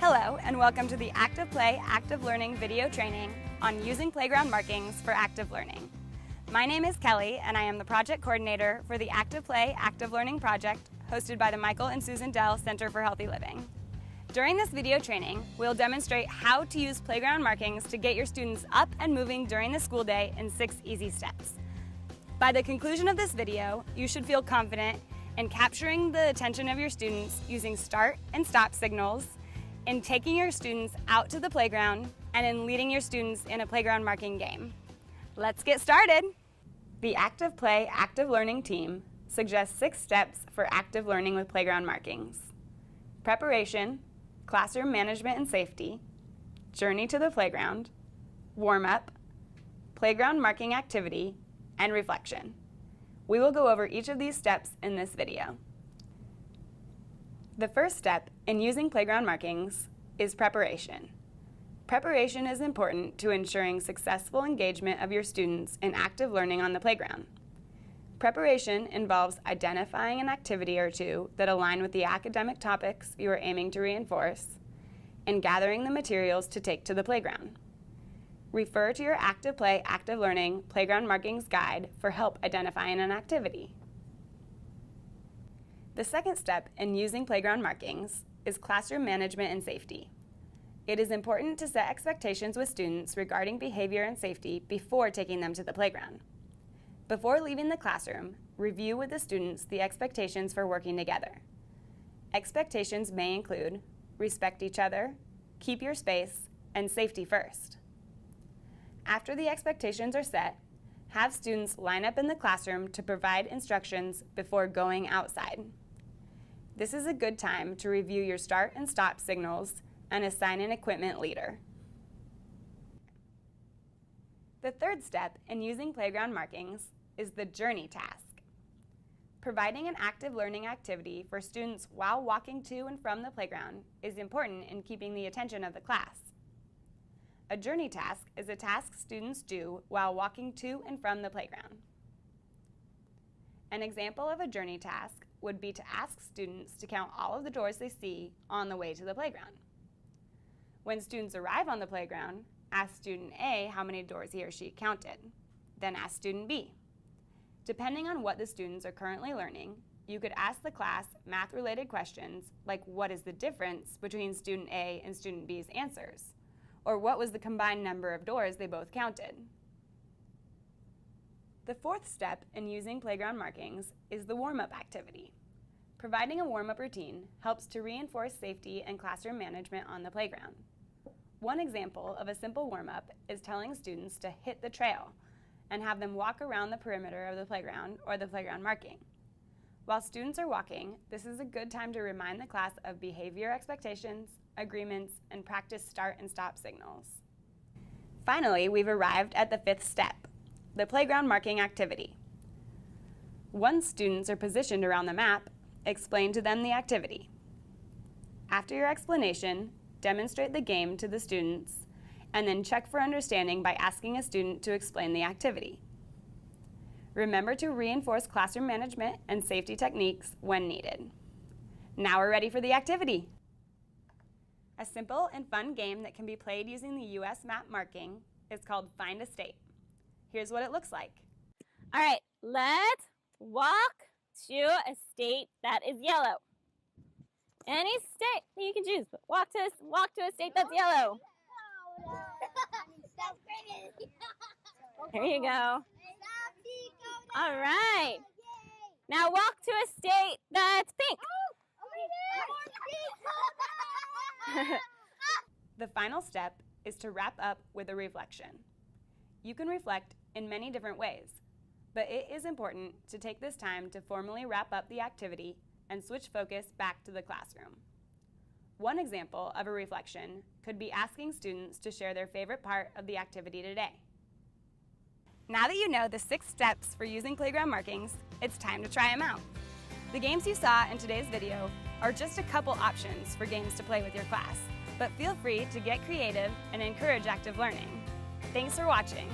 Hello, and welcome to the Active Play, Active Learning video training on using playground markings for active learning. My name is Kelly, and I am the project coordinator for the Active Play, Active Learning project hosted by the Michael and Susan Dell Center for Healthy Living. During this video training, we'll demonstrate how to use playground markings to get your students up and moving during the school day in 6 easy steps. By the conclusion of this video, you should feel confident in capturing the attention of your students using start and stop signals, in taking your students out to the playground, and in leading your students in a playground marking game. Let's get started. The Active Play, Active Learning team suggests 6 steps for active learning with playground markings: preparation, classroom management and safety, journey to the playground, warm-up, playground marking activity, and reflection. We will go over each of these steps in this video. The first step in using playground markings is preparation. Preparation is important to ensuring successful engagement of your students in active learning on the playground. Preparation involves identifying an activity or two that align with the academic topics you are aiming to reinforce, and gathering the materials to take to the playground. Refer to your Active Play, Active Learning Playground Markings Guide for help identifying an activity. The second step in using playground markings is classroom management and safety. It is important to set expectations with students regarding behavior and safety before taking them to the playground. Before leaving the classroom, review with the students the expectations for working together. Expectations may include respect each other, keep your space, and safety first. After the expectations are set, have students line up in the classroom to provide instructions before going outside. This is a good time to review your start and stop signals and assign an equipment leader. The third step in using playground markings is the journey task. Providing an active learning activity for students while walking to and from the playground is important in keeping the attention of the class. A journey task is a task students do while walking to and from the playground. An example of a journey task would be to ask students to count all of the doors they see on the way to the playground. When students arrive on the playground, ask student A how many doors he or she counted. Then ask student B. Depending on what the students are currently learning, you could ask the class math-related questions like what is the difference between student A and student B's answers, or what was the combined number of doors they both counted. The fourth step in using playground markings is the warm-up activity. Providing a warm-up routine helps to reinforce safety and classroom management on the playground. One example of a simple warm-up is telling students to hit the trail and have them walk around the perimeter of the playground or the playground marking. While students are walking, this is a good time to remind the class of behavior expectations, agreements, and practice start and stop signals. Finally, we've arrived at the fifth step, the playground marking activity. Once students are positioned around the map, explain to them the activity. After your explanation, demonstrate the game to the students, and then check for understanding by asking a student to explain the activity. Remember to reinforce classroom management and safety techniques when needed. Now we're ready for the activity. A simple and fun game that can be played using the US map marking is called Find a State. Here's what it looks like. All right, let's walk to a state that is yellow. Any state that you can choose, but walk to a state that's yellow. There you go. All right. Now walk to a state that's pink. The final step is to wrap up with a reflection. You can reflect in many different ways, but it is important to take this time to formally wrap up the activity and switch focus back to the classroom. One example of a reflection could be asking students to share their favorite part of the activity today. Now that you know the 6 steps for using playground markings, it's time to try them out. The games you saw in today's video are just a couple options for games to play with your class, but feel free to get creative and encourage active learning. Thanks for watching.